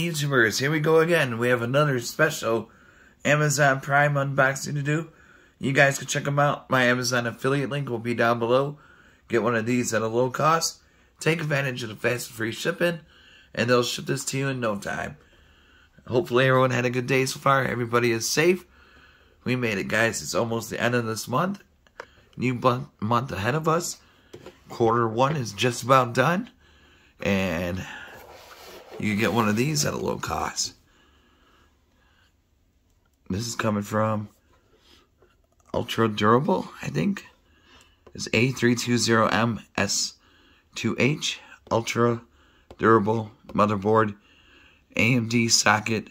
YouTubers, here we go again. We have another special Amazon Prime unboxing to do. You guys can check them out. My Amazon affiliate link will be down below. Get one of these at a low cost. Take advantage of the fast and free shipping, and they'll ship this to you in no time. Hopefully everyone had a good day so far. Everybody is safe. We made it, guys. It's almost the end of this month. New month ahead of us. Q1 is just about done. And you can get one of these at a low cost. This is coming from Ultra Durable, I think. It's A320MS2H Ultra Durable Motherboard. AMD socket.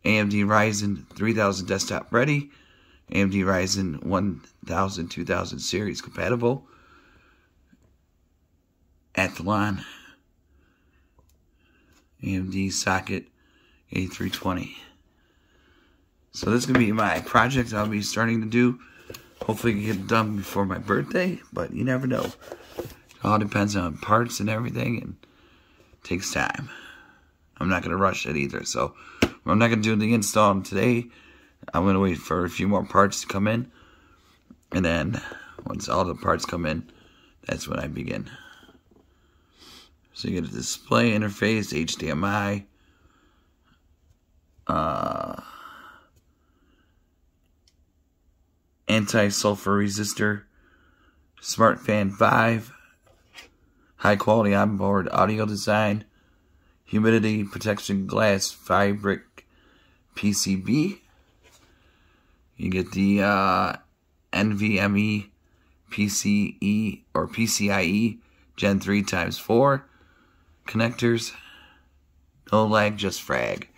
AMD Ryzen 3000 desktop ready. AMD Ryzen 1000, 2000 series compatible. Athlon. AMD socket A320. So this is going to be my project I'll be starting to do. Hopefully I can get it done before my birthday, but you never know. It all depends on parts and everything, and it takes time. I'm not going to rush it either, so I'm not going to do the install today. I'm going to wait for a few more parts to come in, and then once all the parts come in, that's when I begin. So you get a display interface, HDMI, anti-sulfur resistor, Smart Fan 5, high quality onboard audio design, humidity protection glass fabric PCB. You get the NVMe PCE or PCIe Gen 3 ×4 connectors. No lag, just frag.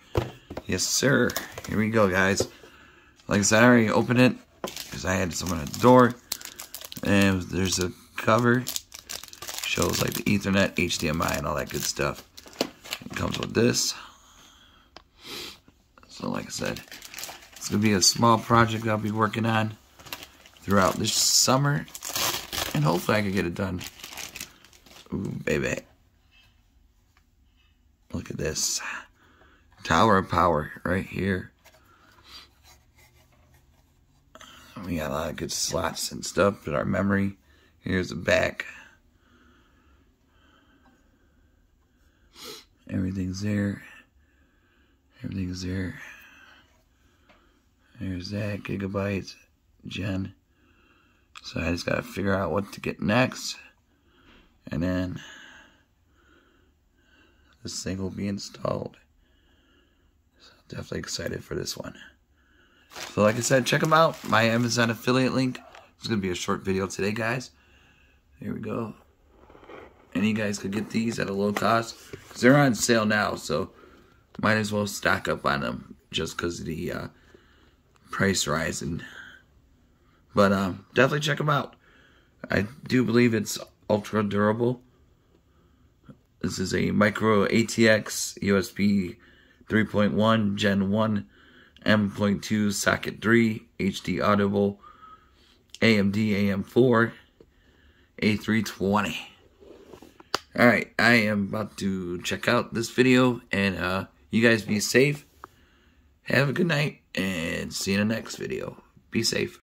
Yes, sir. Here we go, guys. Like I said, I already opened it because I had someone at the door. And there's a cover. Shows like the Ethernet, HDMI, and all that good stuff. It comes with this. So like I said, it's going to be a small project I'll be working on throughout this summer. And hopefully I can get it done. Ooh, baby. Look at this. Tower of power right here. We got a lot of good slots and stuff in our memory. Here's the back. Everything's there. Everything's there. There's that Gigabyte Gen. So I just gotta figure out what to get next. And then this thing will be installed. So definitely excited for this one. So like I said, check them out. My Amazon affiliate link. It's going to be a short video today, guys. Here we go. And you guys could get these at a low cost, because they're on sale now. So might as well stock up on them just because of the price rising. But definitely check them out. I do believe it's ultra durable. This is a MicroATX USB 3.1 Gen 1 M.2 socket 3 HD audible AMD AM4 A320. Alright, I am about to check out this video, and you guys be safe. Have a good night, and see you in the next video. Be safe.